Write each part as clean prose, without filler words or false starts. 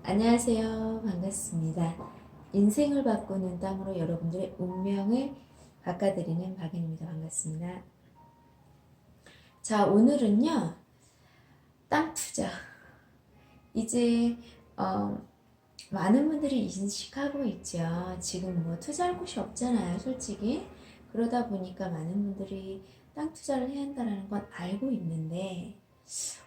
안녕하세요. 반갑습니다. 인생을 바꾸는 땅으로 여러분들의 운명을 바꿔드리는 박인입니다. 반갑습니다. 자, 오늘은요. 땅 투자. 이제 많은 분들이 인식하고 있죠. 지금 뭐 투자할 곳이 없잖아요. 솔직히. 그러다 보니까 많은 분들이 땅 투자를 해야 한다는 건 알고 있는데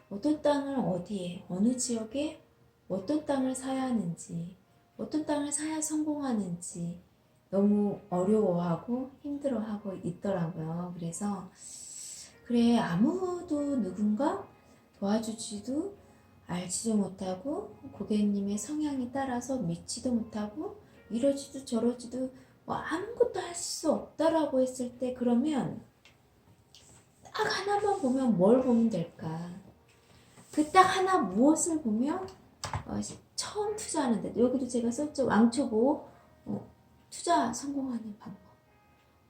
어떤 땅을 어디에, 어느 지역에 어떤 땅을 사야 하는지, 어떤 땅을 사야 성공하는지 너무 어려워하고 힘들어하고 있더라고요. 그래서 그래, 아무도 누군가 도와주지도 알지도 못하고 고객님의 성향에 따라서 믿지도 못하고 이러지도 저러지도 뭐 아무것도 할 수 없다라고 했을 때, 그러면 딱 하나만 보면 뭘 보면 될까? 그 딱 하나 무엇을 보면 처음 투자하는데, 여기도 제가 썼죠. 왕초보 투자 성공하는 방법.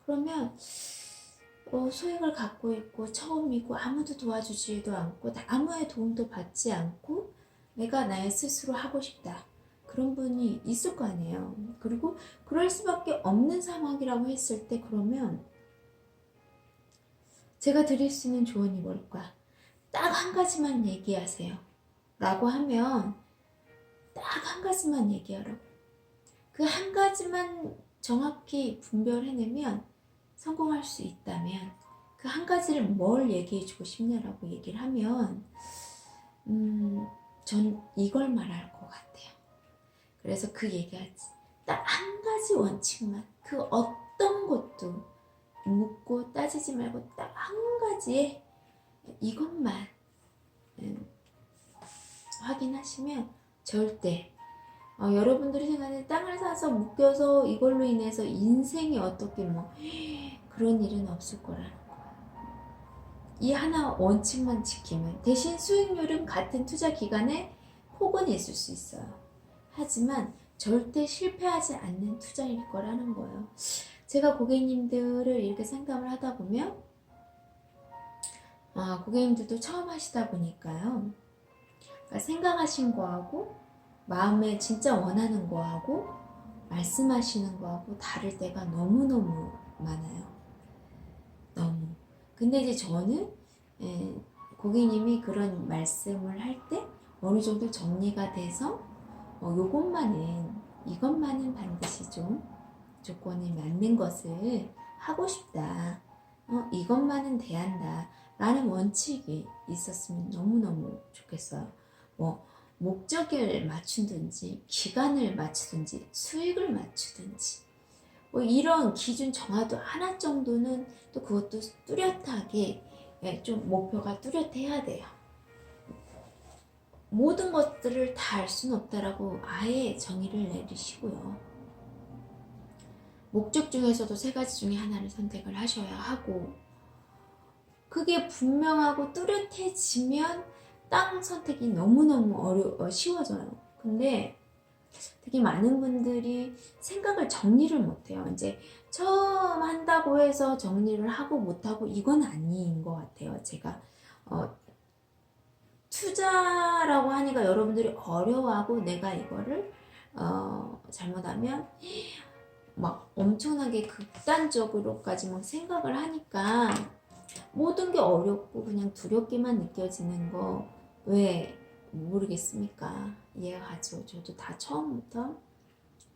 그러면 소액을 갖고 있고 처음이고 아무도 도와주지도 않고 아무의 도움도 받지 않고 내가 나의 스스로 하고 싶다. 그런 분이 있을 거 아니에요. 그리고 그럴 수밖에 없는 상황이라고 했을 때, 그러면 제가 드릴 수 있는 조언이 뭘까? 딱 한 가지만 얘기하세요. 라고 하면 딱 한 가지만 얘기하라고. 그 한 가지만 정확히 분별해내면 성공할 수 있다면, 그 한 가지를 뭘 얘기해주고 싶냐라고 얘기를 하면 전 이걸 말할 것 같아요. 그래서 그 얘기하지. 딱 한 가지 원칙만, 그 어떤 것도 묻고 따지지 말고 딱 한 가지에 이것만 확인하시면 절대 여러분들이 생각하는 땅을 사서 묶여서 이걸로 인해서 인생이 어떻게 뭐 그런 일은 없을 거라는 거야. 이 하나 원칙만 지키면, 대신 수익률은 같은 투자 기간에 혹은 있을 수 있어요. 하지만 절대 실패하지 않는 투자일 거라는 거예요. 제가 고객님들을 이렇게 상담을 하다 보면 고객님들도 처음 하시다 보니까요. 그러니까 생각하신 거하고 마음에 진짜 원하는 거하고 말씀하시는 거하고 다를 때가 너무너무 많아요. 너무. 근데 이제 저는 고객님이 그런 말씀을 할 때 어느 정도 정리가 돼서 이것만은 반드시 좀 조건이 맞는 것을 하고 싶다. 이것만은 돼야 한다. 라는 원칙이 있었으면 너무너무 좋겠어요. 목적을 맞추든지, 기간을 맞추든지, 수익을 맞추든지, 이런 기준 정화도 하나 정도는 또 그것도 뚜렷하게 좀 목표가 뚜렷해야 돼요. 모든 것들을 다 알 수는 없다라고 아예 정의를 내리시고요. 목적 중에서도 세 가지 중에 하나를 선택을 하셔야 하고, 그게 분명하고 뚜렷해지면 땅 선택이 너무너무 쉬워져요. 근데 되게 많은 분들이 생각을 정리를 못해요. 이제 처음 한다고 해서 정리를 하고 못하고 이건 아닌 것 같아요. 제가 투자라고 하니까 여러분들이 어려워하고 내가 이거를 잘못하면 막 엄청나게 극단적으로까지 막 생각을 하니까 모든 게 어렵고 그냥 두렵게만 느껴지는 거 왜 모르겠습니까? 이해가 가죠. 저도 다 처음부터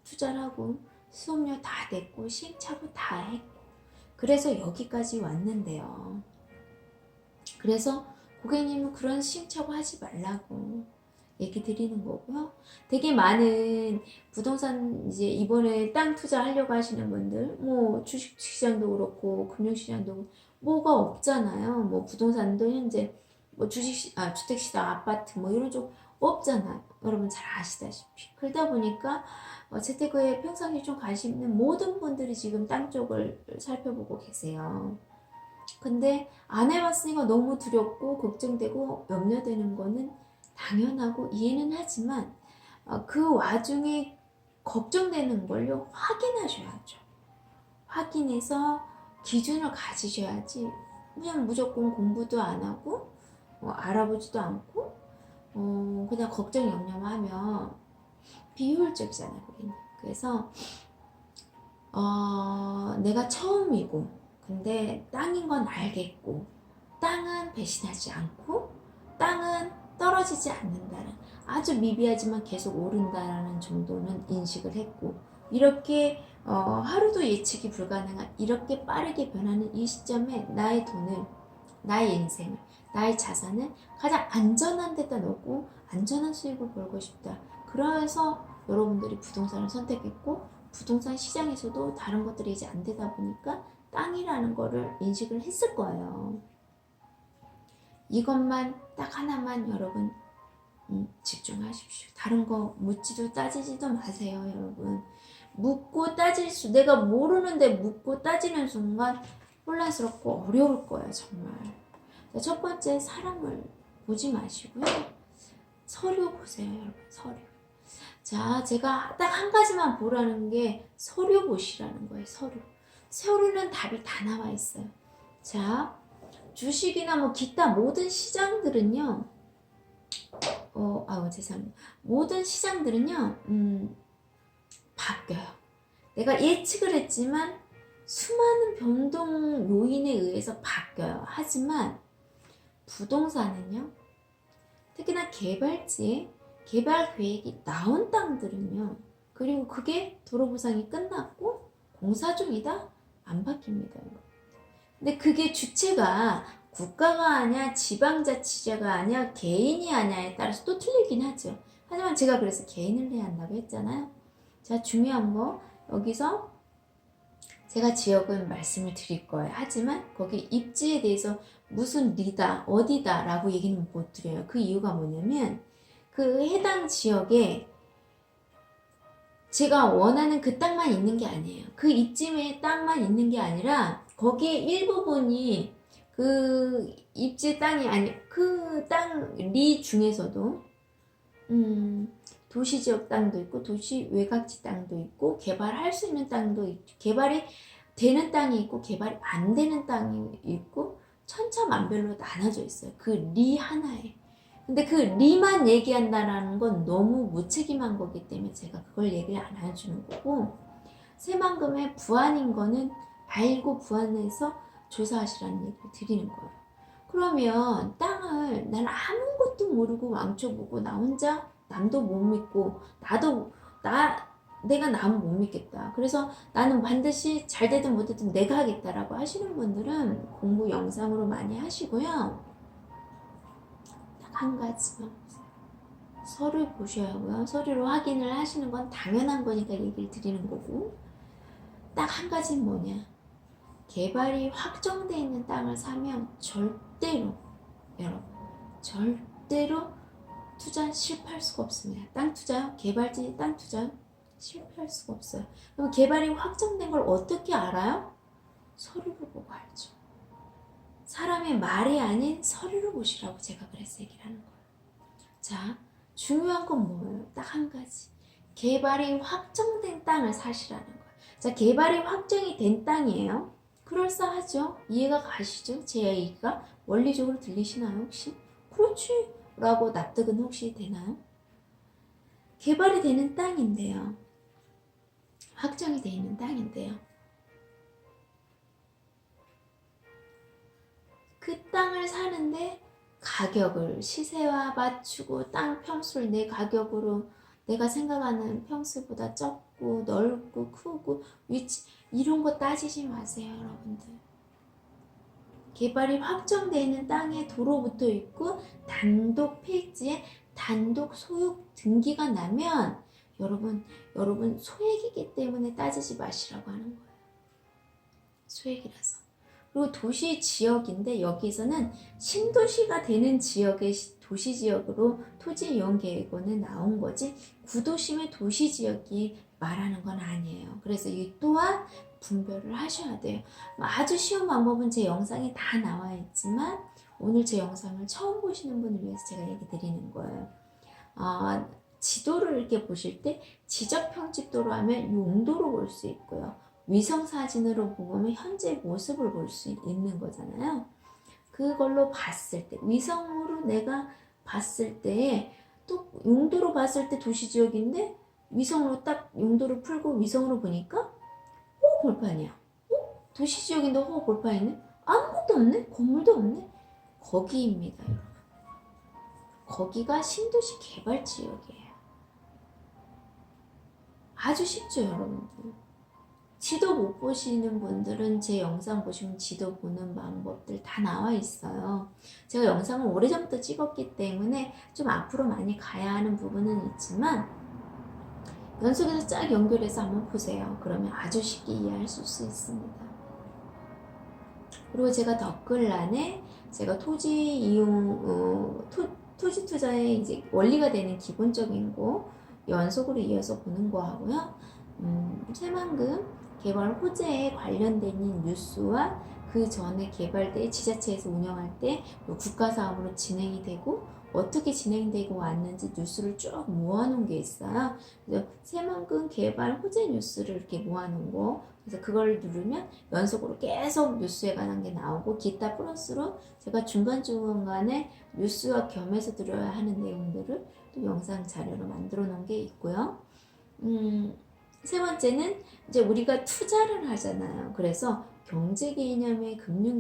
투자를 하고 수업료 다 냈고 시행착오 다 했고 그래서 여기까지 왔는데요. 그래서 고객님은 그런 시행착오 하지 말라고 얘기 드리는 거고요. 되게 많은 부동산 이제 이번에 땅 투자하려고 하시는 분들, 뭐 주식시장도 그렇고 금융시장도 뭐가 없잖아요. 뭐 부동산도 현재 뭐 주택시장, 아파트 뭐 이런 쪽 없잖아요. 여러분 잘 아시다시피. 그러다 보니까 재테크에 평상시에 좀 관심 있는 모든 분들이 지금 땅 쪽을 살펴보고 계세요. 근데 안 해봤으니까 너무 두렵고 걱정되고 염려되는 거는 당연하고 이해는 하지만 그 와중에 걱정되는 걸요 확인하셔야죠. 확인해서 기준을 가지셔야지 그냥 무조건 공부도 안 하고 알아보지도 않고 그냥 걱정 염려하면 비효율적이잖아요, 고객님. 그래서 내가 처음이고, 근데 땅인 건 알겠고, 땅은 배신하지 않고, 땅은 떨어지지 않는다는, 아주 미비하지만 계속 오른다라는 정도는 인식을 했고, 이렇게 하루도 예측이 불가능한 이렇게 빠르게 변하는 이 시점에 나의 돈을, 나의 인생을, 나의 자산을 가장 안전한 데다 놓고 안전한 수익을 벌고 싶다. 그래서 여러분들이 부동산을 선택했고, 부동산 시장에서도 다른 것들이 이제 안 되다 보니까 땅이라는 거를 인식을 했을 거예요. 이것만 딱 하나만 여러분 집중하십시오. 다른 거 묻지도 따지지도 마세요, 여러분. 묻고 내가 모르는데 묻고 따지는 순간 혼란스럽고 어려울 거예요, 정말. 자, 첫 번째, 사람을 보지 마시고요. 서류 보세요, 여러분. 서류. 자, 제가 딱 한 가지만 보라는 게 서류 보시라는 거예요, 서류. 서류는 답이 다 나와 있어요. 자, 주식이나 뭐 기타 모든 시장들은요, 죄송합니다. 모든 시장들은요, 바뀌어요. 내가 예측을 했지만 수많은 변동 요인에 의해서 바뀌어요. 하지만 부동산은요, 특히나 개발지에 개발 계획이 나온 땅들은요, 그리고 그게 도로 보상이 끝났고 공사 중이다? 안 바뀝니다. 근데 그게 주체가 국가가 아니야, 지방자치제가 아니야, 개인이 아니야에 따라서 또 틀리긴 하죠. 하지만 제가 그래서 개인을 해야 한다고 했잖아요. 자, 중요한 거, 여기서 제가 지역은 말씀을 드릴 거예요. 하지만 거기 입지에 대해서 무슨 리다, 어디다 라고 얘기는 못 드려요. 그 이유가 뭐냐면 그 해당 지역에 제가 원하는 그 땅만 있는 게 아니에요. 그 입지의 땅만 있는 게 아니라 거기에 일부분이 그 입지 땅이 아니, 그 땅 리 중에서도 도시지역 땅도 있고 도시 외곽지 땅도 있고 개발할 수 있는 땅도 있고 개발이 되는 땅이 있고 개발이 안 되는 땅이 있고 천차만별로 나눠져 있어요. 그 리 하나에. 근데 그 리만 얘기한다는 건 너무 무책임한 거기 때문에 제가 그걸 얘기를 안 해주는 거고, 새만금의 부안인 거는 알고 부안해서 조사하시라는 얘기를 드리는 거예요. 그러면 땅을 난 아무것도 모르고 왕초보고 나 혼자 남도 못 믿고 내가 남은 못 믿겠다. 그래서 나는 반드시 잘 되든 못 되든 내가 하겠다라고 하시는 분들은 공부 영상으로 많이 하시고요. 한 가지만 서류 보셔야 하고요. 서류로 확인을 하시는 건 당연한 거니까 얘기를 드리는 거고, 딱 한 가지는 뭐냐, 개발이 확정되어 있는 땅을 사면 절대로 여러분 절대로 투자 실패할 수가 없습니다. 땅 투자요? 개발지 땅 투자요? 실패할 수가 없어요. 그럼 개발이 확정된 걸 어떻게 알아요? 서류를 보고 알죠. 사람의 말이 아닌 서류를 보시라고 제가 그래서 얘기를 하는 거예요. 자, 중요한 건 뭐예요? 딱 한 가지. 개발이 확정된 땅을 사시라는 거예요. 자, 개발이 확정이 된 땅이에요. 그럴싸하죠? 이해가 가시죠? 제 얘기가 원리적으로 들리시나요, 혹시? 그렇지! 라고 납득은 혹시 되나요? 개발이 되는 땅인데요. 확정이 되어 있는 땅인데요. 그 땅을 사는데 가격을 시세와 맞추고 땅 평수를 내 가격으로 내가 생각하는 평수보다 적고 넓고 크고 위치 이런 거 따지지 마세요, 여러분들. 개발이 확정되어 있는 땅에 도로 붙어 있고 단독 필지에 단독 소유 등기가 나면 여러분 소액이기 때문에 따지지 마시라고 하는 거예요. 소액이라서. 그리고 도시 지역인데 여기서는 신도시가 되는 지역의 도시지역으로 토지 이용 계획원에 나온 거지 구도심의 도시지역이 말하는 건 아니에요. 그래서 이 또한 분별을 하셔야 돼요. 아주 쉬운 방법은 제 영상에 다 나와 있지만 오늘 제 영상을 처음 보시는 분을 위해서 제가 얘기 드리는 거예요. 지도를 이렇게 보실 때 지적평집도로 하면 용도로 볼 수 있고요. 위성사진으로 보면 현재 모습을 볼 수 있는 거잖아요. 그걸로 봤을 때, 위성으로 내가 봤을 때 또 용도로 봤을 때 도시지역인데 위성으로 딱 용도를 풀고 위성으로 보니까 호흡볼판이야. 도시지역인데 호흡볼판 있네? 아무것도 없네? 건물도 없네? 거기입니다, 여러분. 거기가 신도시 개발지역이에요. 아주 쉽죠, 여러분들. 지도 못 보시는 분들은 제 영상 보시면 지도 보는 방법들 다 나와 있어요. 제가 영상을 오래전부터 찍었기 때문에 좀 앞으로 많이 가야 하는 부분은 있지만 연속해서 쫙 연결해서 한번 보세요. 그러면 아주 쉽게 이해하실 수 있습니다. 그리고 제가 댓글란에 제가 토지 이용, 토지 투자의 이제 원리가 되는 기본적인 거 연속으로 이어서 보는 거 하고요. 새만금 개발 호재에 관련된 뉴스와 그 전에 개발돼 지자체에서 운영할 때 국가 사업으로 진행이 되고 어떻게 진행되고 왔는지 뉴스를 쭉 모아놓은 게 있어요. 그래서 새만금 개발 호재 뉴스를 이렇게 모아놓은 거. 그래서 그걸 누르면 연속으로 계속 뉴스에 관한 게 나오고 기타 플러스로 제가 중간중간에 뉴스와 겸해서 들어야 하는 내용들을 또 영상 자료로 만들어 놓은 게 있고요. 세 번째는 이제 우리가 투자를 하잖아요. 그래서 경제 개념의 금융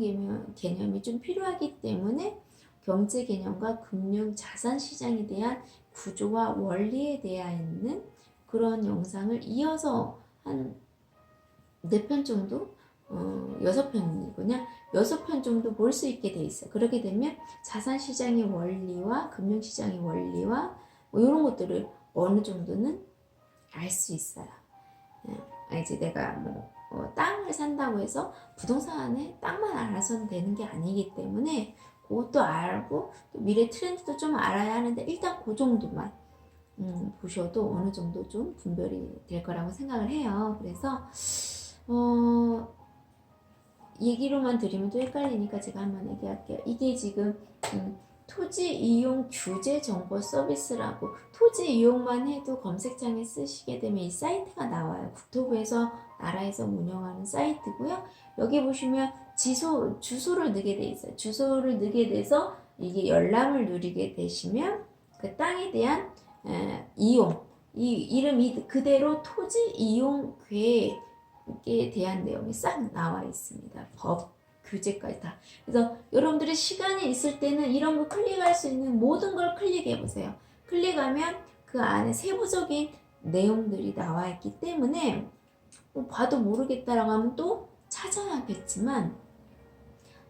개념이 좀 필요하기 때문에 경제 개념과 금융 자산 시장에 대한 구조와 원리에 대해 있는 그런 영상을 이어서 한 4편 정도 6편이군요. 6편 정도 볼 수 있게 돼 있어요. 그렇게 되면 자산 시장의 원리와 금융 시장의 원리와 뭐 이런 것들을 어느 정도는 알 수 있어요. 이제 내가 땅을 산다고 해서 부동산에 땅만 알아서는 되는 게 아니기 때문에 그것도 알고 또 미래 트렌드도 좀 알아야 하는데 일단 그 정도만 보셔도 어느 정도 좀 분별이 될 거라고 생각을 해요. 그래서 얘기로만 드리면 또 헷갈리니까 제가 한번 얘기할게요. 이게 지금 토지 이용 규제 정보 서비스라고 토지 이용만 해도 검색창에 쓰시게 되면 이 사이트가 나와요. 국토부에서 나라에서 운영하는 사이트고요. 여기 보시면 주소를 넣게 돼 있어요. 주소를 넣게 돼서 이게 열람을 누리게 되시면 그 땅에 대한 이용, 이 이름이 그대로 토지 이용 계획에 대한 내용이 싹 나와 있습니다. 법 규제까지 다. 그래서 여러분들이 시간이 있을 때는 이런 거 클릭할 수 있는 모든 걸 클릭해 보세요. 클릭하면 그 안에 세부적인 내용들이 나와 있기 때문에 봐도 모르겠다라고 하면 또 찾아야겠지만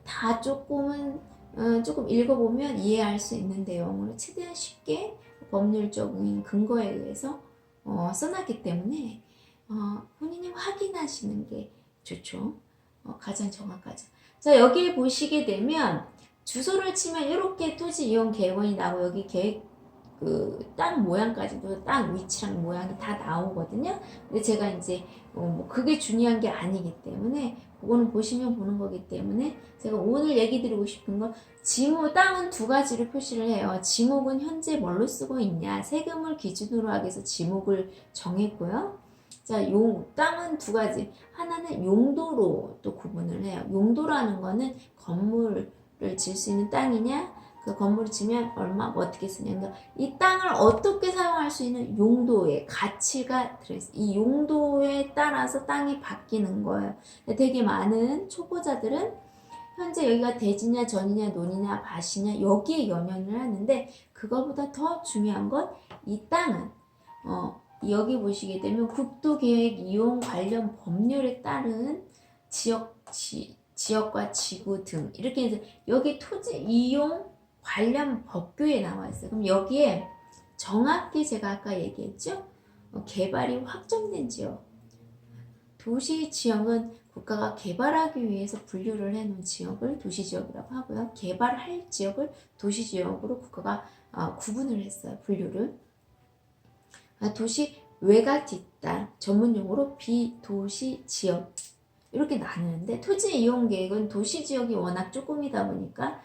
다 조금 읽어보면 이해할 수 있는 내용으로 최대한 쉽게 법률적인 근거에 의해서 써놨기 때문에 본인이 확인하시는 게 좋죠. 가장 정확하죠. 자, 여기 보시게 되면 주소를 치면 이렇게 토지 이용 계획원이 나오고 여기 땅 모양까지도 땅 위치랑 모양이 다 나오거든요. 근데 제가 이제 그게 중요한 게 아니기 때문에 그거는 보시면 보는 거기 때문에 제가 오늘 얘기 드리고 싶은 건 땅은 두 가지로 표시를 해요. 지목은 현재 뭘로 쓰고 있냐, 세금을 기준으로 하기 위해서 지목을 정했고요. 자, 땅은 두 가지. 하나는 용도로 또 구분을 해요. 용도라는 거는 건물을 질 수 있는 땅이냐, 그 건물을 지면 얼마, 어떻게 쓰냐. 그러니까 이 땅을 어떻게 사용할 수 있는 용도의 가치가 들어있어요. 이 용도에 따라서 땅이 바뀌는 거예요. 되게 많은 초보자들은 현재 여기가 대지냐, 전이냐, 논이냐, 밭이냐, 여기에 연연을 하는데 그거보다 더 중요한 건 이 땅은, 여기 보시게 되면 국토계획 이용 관련 법률에 따른 지역과 지구 등 이렇게 해서 여기 토지 이용 관련 법규에 나와 있어요. 그럼 여기에 정확히 제가 아까 얘기했죠? 개발이 확정된 지역. 도시 지역은 국가가 개발하기 위해서 분류를 해놓은 지역을 도시지역이라고 하고요. 개발할 지역을 도시지역으로 국가가 구분을 했어요. 분류를. 도시 외곽 뒷단, 전문용어로 비도시 지역 이렇게 나누는데 토지 이용 계획은 도시 지역이 워낙 조금이다 보니까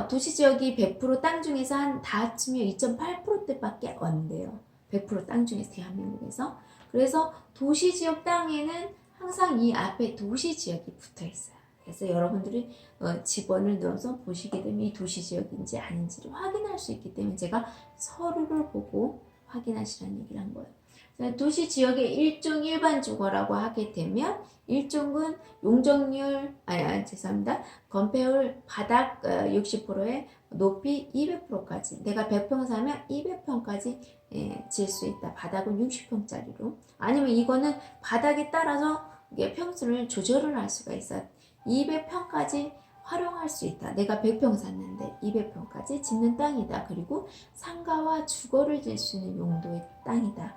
도시지역이 100% 땅 중에서 다 합치면 2.8%대밖에 안 돼요. 100% 땅 중에서 대한민국에서. 그래서 도시지역 땅에는 항상 이 앞에 도시지역이 붙어 있어요. 그래서 여러분들이 집원을 넣어서 보시게 되면 이 도시지역인지 아닌지를 확인할 수 있기 때문에 제가 서류를 보고 확인하시라는 얘기를 한 거예요. 도시지역의 일종 일반 주거라고 하게 되면 일종은 용적률, 죄송합니다. 건폐율 바닥 60%에 높이 200%까지, 내가 100평 사면 200평까지 지을 수 있다. 바닥은 60평짜리로. 아니면 이거는 바닥에 따라서 이게 평수를 조절을 할 수가 있어요. 200평까지 활용할 수 있다. 내가 100평 샀는데 200평까지 짓는 땅이다. 그리고 상가와 주거를 질 수 있는 용도의 땅이다.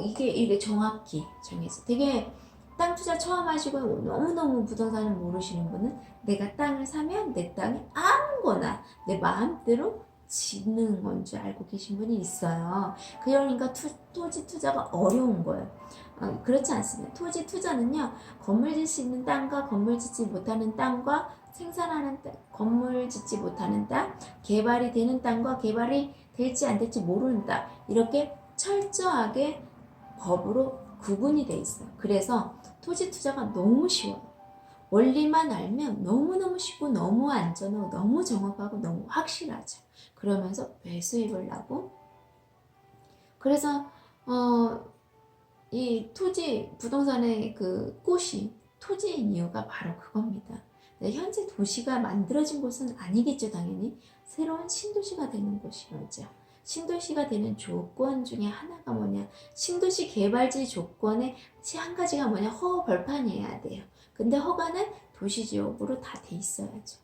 이게 정확히 정해서, 되게 땅 투자 처음 하시고 너무너무 부동산을 모르시는 분은 내가 땅을 사면 내 땅에 아무거나 내 마음대로 짓는 건 줄 알고 계신 분이 있어요. 그러니까 토지 투자가 어려운 거예요. 그렇지 않습니다. 토지 투자는요, 건물 짓을 수 있는 땅과 건물 짓지 못하는 땅과 생산하는 땅, 건물 짓지 못하는 땅, 개발이 되는 땅과 개발이 될지 안 될지 모르는 땅, 이렇게 철저하게 법으로 구분이 돼 있어요. 그래서 토지 투자가 너무 쉬워요. 원리만 알면 너무너무 쉽고 너무 안전하고 너무 정확하고 너무 확실하죠. 그러면서 배수입을 나고, 그래서 이 토지 부동산의 그 꽃이 토지인 이유가 바로 그겁니다. 현재 도시가 만들어진 곳은 아니겠죠. 당연히 새로운 신도시가 되는 곳이죠. 신도시가 되는 조건 중에 하나가 뭐냐, 신도시 개발지 조건의 한 가지가 뭐냐, 허 벌판이어야 돼요. 근데 허가는 도시지역으로 다 돼 있어야죠.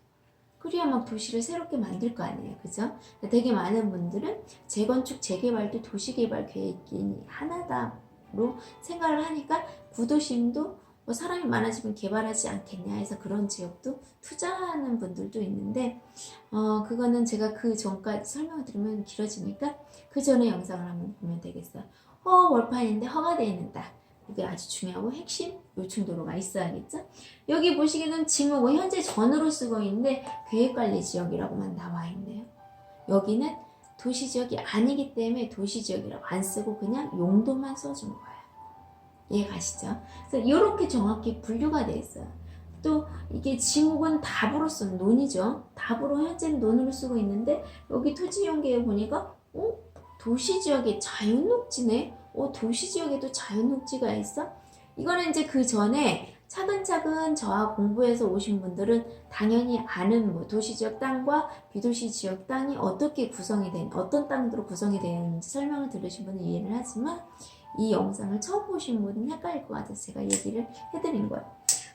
그래야 막 도시를 새롭게 만들 거 아니에요. 그죠? 되게 많은 분들은 재건축, 재개발도 도시개발 계획이 하나다로 생각을 하니까 구도심도 뭐 사람이 많아지면 개발하지 않겠냐 해서 그런 지역도 투자하는 분들도 있는데, 그거는 제가 그 전까지 설명을 드리면 길어지니까 그 전에 영상을 한번 보면 되겠어요. 월판인데 허가되어 있는 땅, 이게 아주 중요하고 핵심 요충도로가 있어야겠죠. 여기 보시기는 지목은 현재 전으로 쓰고 있는데 계획관리지역이라고만 나와 있네요. 여기는 도시지역이 아니기 때문에 도시지역이라고 안 쓰고 그냥 용도만 써준 거예요. 이해 가시죠? 그래서 이렇게 정확히 분류가 되어 있어요. 또 이게 지목은 답으로 쓴 논이죠. 답으로 현재는 논으로 쓰고 있는데 여기 토지이용계획 보니까 도시지역에 자연녹지네. 도시지역에도 자연녹지가 있어? 이거는 이제 그 전에 차근차근 저와 공부해서 오신 분들은 당연히 아는 뭐 도시지역 땅과 비도시지역 땅이 어떻게 구성이 된, 어떤 땅으로 구성이 되어 있는지 설명을 들으신 분은 이해를 하지만 이 영상을 처음 보신 분은 헷갈릴 것 같아서 제가 얘기를 해드린 거예요.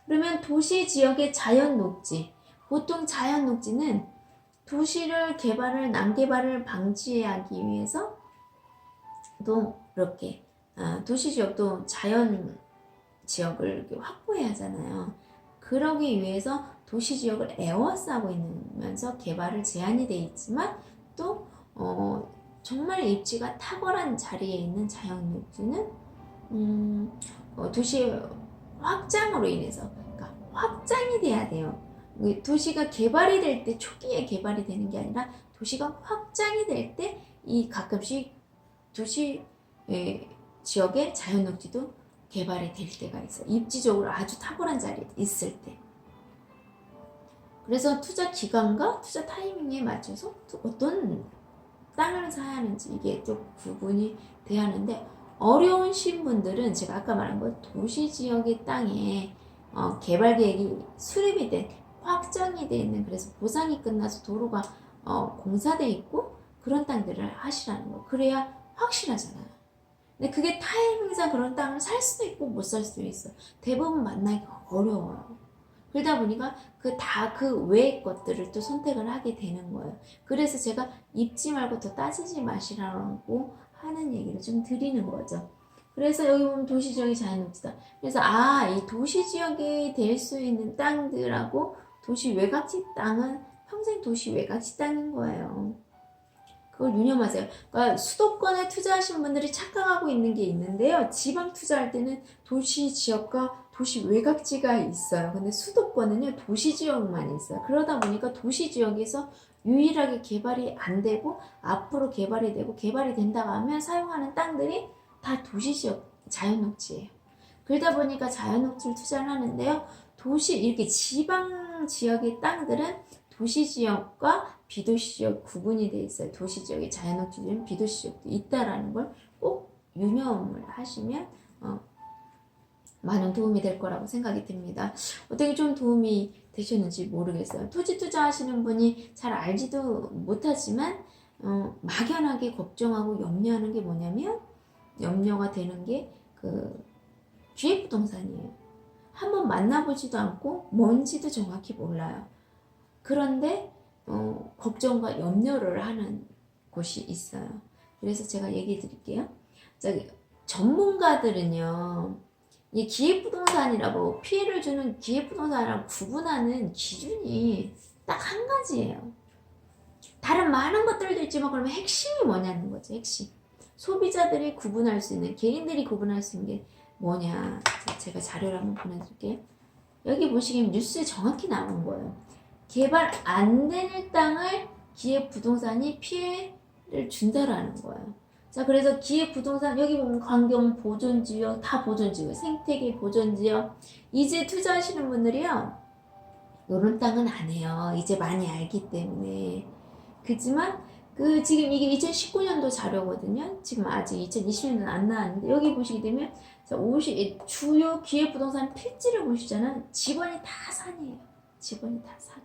그러면 도시지역의 자연녹지, 보통 자연녹지는 도시를 난개발을 방지하기 위해서 또 이렇게 도시지역도 자연지역을 확보해야 하잖아요. 그러기 위해서 도시지역을 에워싸고 있으면서 개발을 제한이 돼 있지만 또 정말 입지가 탁월한 자리에 있는 자연녹지는 도시 확장으로 인해서, 그러니까 확장이 돼야 돼요. 도시가 개발이 될 때 초기에 개발이 되는 게 아니라 도시가 확장이 될 때 이 가끔씩 도시 지역의 자연녹지도 개발이 될 때가 있어요. 입지적으로 아주 탁월한 자리에 있을 때. 그래서 투자 기간과 투자 타이밍에 맞춰서 어떤 땅을 사야 하는지 이게 좀 구분이 돼야 하는데, 어려우신 분들은 제가 아까 말한 거 도시지역의 땅에 개발 계획이 수립이 된, 확정이 돼 있는, 그래서 보상이 끝나서 도로가 공사돼 있고 그런 땅들을 하시라는 거. 그래야 확실하잖아요. 근데 그게 타이밍상 그런 땅을 살 수도 있고 못 살 수도 있어. 대부분 만나기가 어려워요. 그러다 보니까 그 외의 것들을 또 선택을 하게 되는 거예요. 그래서 제가 입지 말고 더 따지지 마시라고 하는 얘기를 좀 드리는 거죠. 그래서 여기 보면 도시지역이 자연녹지다. 그래서 이 도시지역이 될 수 있는 땅들하고 도시 외곽지 땅은 평생 도시 외곽지 땅인 거예요. 그걸 유념하세요. 그러니까 수도권에 투자하신 분들이 착각하고 있는 게 있는데요. 지방 투자할 때는 도시 지역과 도시 외곽지가 있어요. 근데 수도권은요, 도시 지역만 있어요. 그러다 보니까 도시 지역에서 유일하게 개발이 안 되고 앞으로 개발이 되고 개발이 된다고 하면 사용하는 땅들이 다 도시 지역 자연녹지예요. 그러다 보니까 자연녹지를 투자를 하는데요. 도시 이렇게 지방 지역의 땅들은 도시 지역과 비도시 지역 구분이 돼 있어요. 도시 지역의 자연적 지주는 비도시 지역도 있다라는 걸 꼭 유념을 하시면 많은 도움이 될 거라고 생각이 듭니다. 어떻게 좀 도움이 되셨는지 모르겠어요. 토지 투자하시는 분이 잘 알지도 못하지만 막연하게 걱정하고 염려하는 게 뭐냐면 염려가 되는 게 그 기획부동산이에요. 한번 만나보지도 않고 뭔지도 정확히 몰라요. 그런데 걱정과 염려를 하는 곳이 있어요. 그래서 제가 얘기해 드릴게요. 저기 전문가들은요, 이 기획부동산이라고 피해를 주는 기획부동산이라고 구분하는 기준이 딱 한 가지예요. 다른 많은 것들도 있지만 그러면 핵심이 뭐냐는 거죠. 핵심. 소비자들이 구분할 수 있는, 개인들이 구분할 수 있는 게 뭐냐. 제가 자료를 한번 보내드릴게요. 여기 보시면 뉴스에 정확히 나온 거예요. 개발 안 되는 땅을 기획부동산이 피해를 준다라는 거예요. 자, 그래서 기획부동산 여기 보면 환경 보존지역, 다 보존지역, 생태계 보존지역. 이제 투자하시는 분들이요, 요런 땅은 안 해요. 이제 많이 알기 때문에. 그지만 지금 이게 2019년도 자료거든요. 지금 아직 2020년도는 안 나왔는데 여기 보시게 되면 주요 기획부동산 필지를 보시잖아요. 지번이 다 산이에요. 지번이 다 산.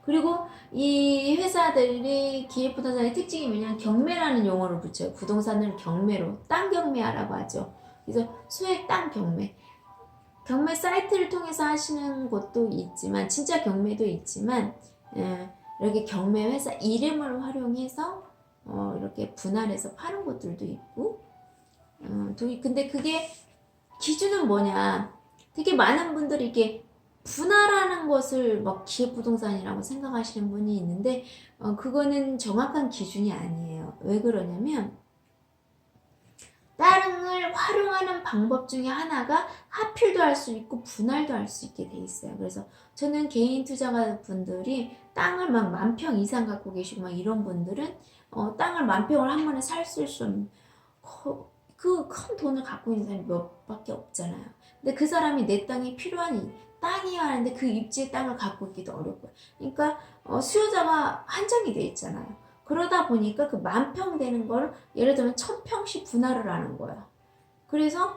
그리고 이 회사들이 기획부동산의 특징이 뭐냐면 경매라는 용어를 붙여요. 부동산을 경매로, 땅 경매하라고 하죠. 그래서 소액 땅 경매. 경매 사이트를 통해서 하시는 곳도 있지만, 진짜 경매도 있지만, 이렇게 경매 회사 이름을 활용해서 이렇게 분할해서 파는 곳들도 있고, 근데 그게 기준은 뭐냐? 되게 많은 분들이 이렇게 분할하는 것을 막 기획부동산이라고 생각하시는 분이 있는데 그거는 정확한 기준이 아니에요. 왜 그러냐면 땅을 활용하는 방법 중에 하나가 하필도 할 수 있고 분할도 할 수 있게 돼 있어요. 그래서 저는 개인 투자가 분들이 땅을 막 10,000평 이상 갖고 계시고 막 이런 분들은 땅을 10,000평을 한 번에 살 수 있는 그 큰 돈을 갖고 있는 사람이 몇 밖에 없잖아요. 근데 그 사람이 내 땅이 필요한 땅이야 하는데 그 입지의 땅을 갖고 있기도 어렵고요. 그러니까 수요자가 한정이 돼 있잖아요. 그러다 보니까 그 10,000평 되는 걸 예를 들면 1,000평씩 분할을 하는 거예요. 그래서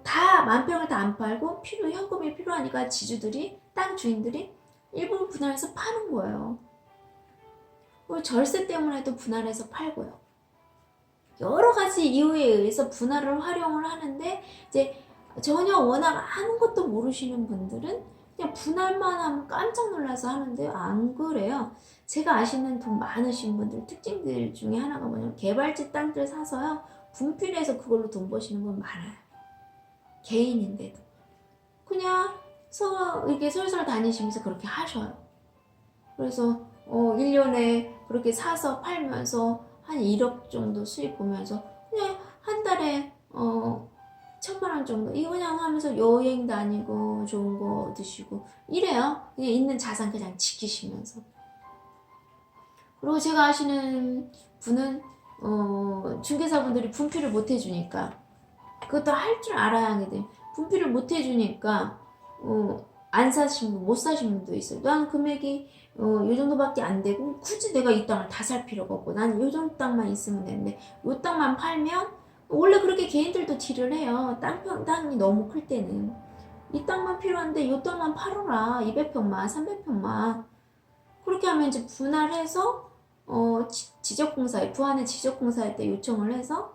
다 10,000평을 다 안 팔고 현금이 필요하니까 지주들이, 땅 주인들이 일부러 분할해서 파는 거예요. 그리고 절세 때문에도 분할해서 팔고요. 여러 가지 이유에 의해서 분할을 활용을 하는데 이제 전혀 워낙 아무것도 모르시는 분들은 그냥 분할만 하면 깜짝 놀라서 하는데 안 그래요. 제가 아시는 돈 많으신 분들 특징들 중에 하나가 뭐냐면 개발지 땅들 사서요, 분필해서 그걸로 돈 버시는 분 많아요. 개인인데도 그냥 이렇게 설설 다니시면서 그렇게 하셔요. 그래서 1년에 그렇게 사서 팔면서 한 1억 정도 수익 보면서 그냥 한 달에 1,000,000원 정도 이거 그냥 하면서 여행 다니고 좋은 거 드시고 이래요. 그냥 있는 자산 그냥 지키시면서. 그리고 제가 아시는 분은 중개사분들이 분필을 못 해주니까, 그것도 할 줄 알아야 하게 돼. 분필을 못 해주니까 안 사신 분, 못 사신 분도 있어요. 난 금액이 요 정도밖에 안 되고 굳이 내가 이 땅을 다 살 필요가 없고 나는 요 정도 땅만 있으면 되는데 요 땅만 팔면, 원래 그렇게 개인들도 딜을 해요. 땅이 너무 클 때는 이 땅만 필요한데 요 땅만 팔아라. 200평만 300평만 그렇게 하면 이제 분할해서 지적공사에, 부안의 지적공사에 때 요청을 해서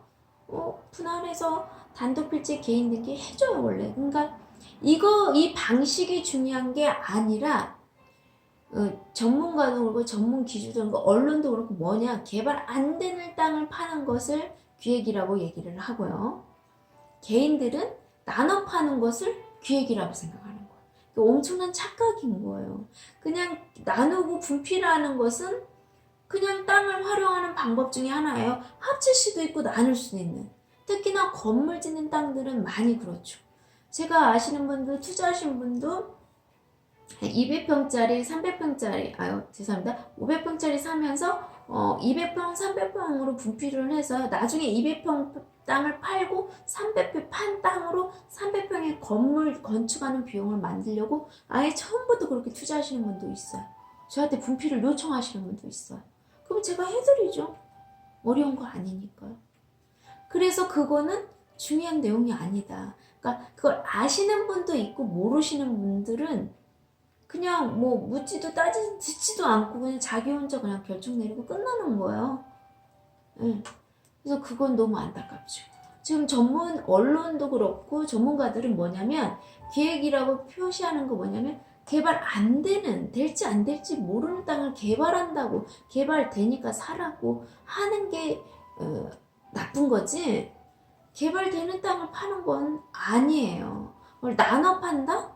분할해서 단독필지 개인들께 해줘요 원래. 그러니까 이 방식이 중요한 게 아니라 전문가도 그렇고 전문 기주도 그렇고 언론도 그렇고 뭐냐, 개발 안 되는 땅을 파는 것을 기획이라고 얘기를 하고요. 개인들은 나눠 파는 것을 기획이라고 생각하는 거예요. 엄청난 착각인 거예요. 그냥 나누고 분필하는 것은 그냥 땅을 활용하는 방법 중에 하나예요. 합칠 수도 있고 나눌 수도 있는. 특히나 건물 짓는 땅들은 많이 그렇죠. 제가 아시는 분들, 투자하신 분도 200평짜리, 300평짜리, 죄송합니다. 500평짜리 사면서 200평, 300평으로 분필을 해서 나중에 200평 땅을 팔고 300평 판 땅으로 300평의 건물 건축하는 비용을 만들려고 아예 처음부터 그렇게 투자하시는 분도 있어요. 저한테 분필을 요청하시는 분도 있어요. 그럼 제가 해드리죠. 어려운 거 아니니까요. 그래서 그거는 중요한 내용이 아니다. 그러니까 그걸 아시는 분도 있고 모르시는 분들은 그냥 뭐 묻지도 듣지도 않고 그냥 자기 혼자 그냥 결정 내리고 끝나는 거예요. 네. 그래서 그건 너무 안타깝죠. 지금 전문 언론도 그렇고 전문가들은 뭐냐면 기획이라고 표시하는 거 뭐냐면 개발 안 되는, 될지 안 될지 모르는 땅을 개발한다고, 개발되니까 사라고 하는 게 나쁜 거지, 개발되는 땅을 파는 건 아니에요. 그걸 나눠 판다?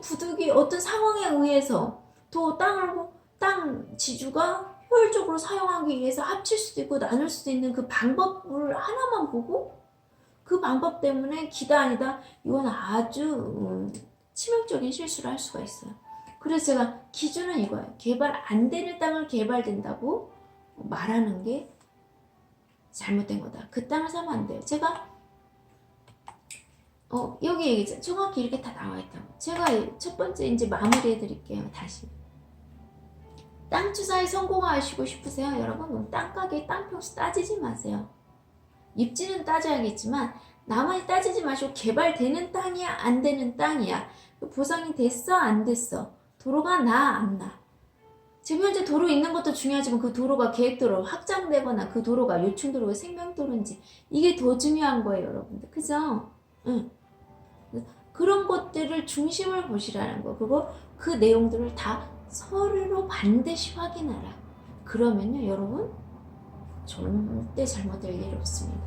부득이 어떤 상황에 의해서 땅 지주가 효율적으로 사용하기 위해서 합칠 수도 있고 나눌 수도 있는 그 방법을 하나만 보고 그 방법 때문에 기다 아니다 이건 아주 치명적인 실수를 할 수가 있어요. 그래서 제가 기준은 이거예요. 개발 안 되는 땅을 개발된다고 말하는 게 잘못된 거다. 그 땅을 사면 안 돼요. 제가 여기 정확히 이렇게 다 나와 있다고. 제가 첫 번째 이제 마무리해 드릴게요. 다시. 땅 투자에 성공하시고 싶으세요? 여러분, 땅가게 땅평수 따지지 마세요. 입지는 따져야겠지만 나만이 따지지 마시고 개발되는 땅이야 안 되는 땅이야, 보상이 됐어 안 됐어, 도로가 나 안 나. 지금 현재 도로 있는 것도 중요하지만 그 도로가 계획도로 확장되거나 그 도로가 요충도로가 생명도로인지 이게 더 중요한 거예요, 여러분들. 그죠? 응. 그런 것들을 중심을 보시라는 거. 그리고 그 내용들을 다 서류로 반드시 확인하라. 그러면요, 여러분, 절대 잘못될 일 없습니다.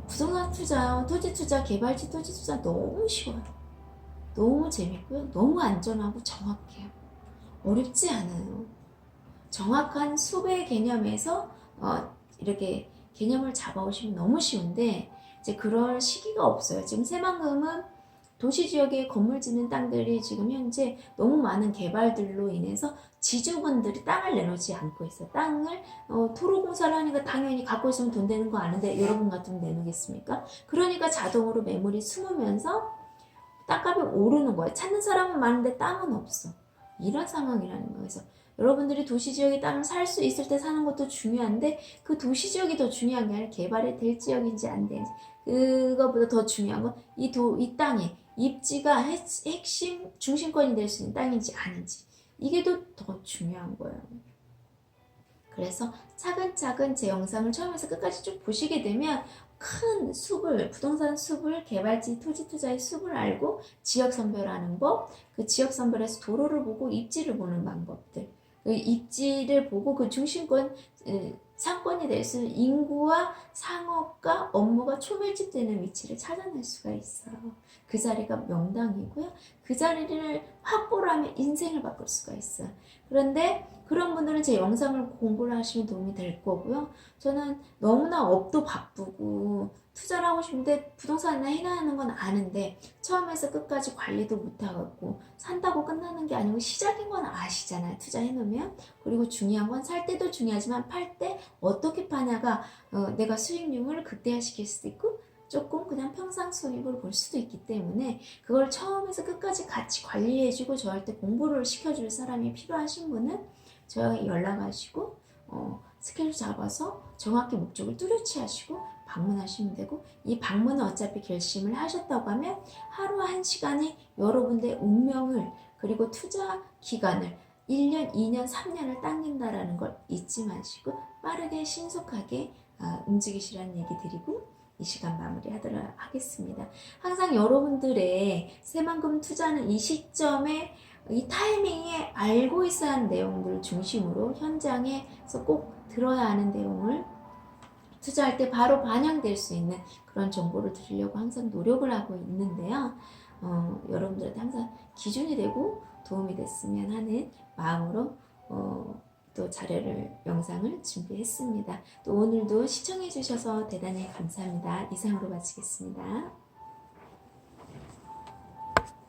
부동산 투자, 토지 투자, 개발지 토지 투자 너무 쉬워요. 너무 재밌고요. 너무 안전하고 정확해요. 어렵지 않아요. 정확한 수배 개념에서 이렇게 개념을 잡아오시면 너무 쉬운데 이제 그럴 시기가 없어요. 지금 새만금은 도시지역에 건물 짓는 땅들이 지금 현재 너무 많은 개발들로 인해서 지주분들이 땅을 내놓지 않고 있어요. 땅을 토로공사를 하니까 당연히 갖고 있으면 돈 되는 거 아는데 여러분 같으면 내놓겠습니까? 그러니까 자동으로 매물이 숨으면서 땅값이 오르는 거예요. 찾는 사람은 많은데 땅은 없어. 이런 상황이라는 거예요. 그래서 여러분들이 도시지역에 땅을 살 수 있을 때 사는 것도 중요한데 그 도시지역이 더 중요한 게 아니라 개발이 될 지역인지 안 되는지, 그거보다 더 중요한 건 이 땅에 입지가 핵심 중심권이 될 수 있는 땅인지 아닌지, 이게 더 중요한 거예요. 그래서 차근차근 제 영상을 처음에서 끝까지 쭉 보시게 되면 큰 숲을, 부동산 숲을, 개발지 토지 투자의 숲을 알고 지역 선별하는 법, 그 지역 선별에서 도로를 보고 입지를 보는 방법들, 그 입지를 보고 그 중심권 상권이 될 수 있는 인구와 상업과 업무가 초밀집되는 위치를 찾아낼 수가 있어요. 그 자리가 명당이고요. 그 자리를 확보를 하면 인생을 바꿀 수가 있어요. 그런데 그런 분들은 제 영상을 공부를 하시면 도움이 될 거고요. 저는 너무나 업도 바쁘고 투자를 하고 싶은데 부동산이나 해놔야 하는 건 아는데 처음에서 끝까지 관리도 못하고 산다고 끝나는 게 아니고 시작인 건 아시잖아요. 투자해놓으면. 그리고 중요한 건 살 때도 중요하지만 팔 때 어떻게 파냐가 내가 수익률을 극대화시킬 수도 있고 조금 그냥 평상 수익을 볼 수도 있기 때문에 그걸 처음에서 끝까지 같이 관리해주고 저한테 공부를 시켜줄 사람이 필요하신 분은 저에게 연락하시고 스케줄 잡아서 정확히 목적을 뚜렷이 하시고 방문하시면 되고, 이 방문은 어차피 결심을 하셨다고 하면 하루 1시간에 여러분의 운명을 그리고 투자 기간을 1년, 2년, 3년을 당긴다라는 걸 잊지 마시고 빠르게 신속하게 움직이시라는 얘기 드리고 이 시간 마무리하도록 하겠습니다. 항상 여러분들의 새만금 투자는 이 시점에 이 타이밍에 알고 있어야 하는 내용들을 중심으로 현장에서 꼭 들어야 하는 내용을 투자할 때 바로 반영될 수 있는 그런 정보를 드리려고 항상 노력을 하고 있는데요. 여러분들한테 항상 기준이 되고 도움이 됐으면 하는 마음으로 또 영상을 준비했습니다. 또 오늘도 시청해 주셔서 대단히 감사합니다. 이상으로 마치겠습니다.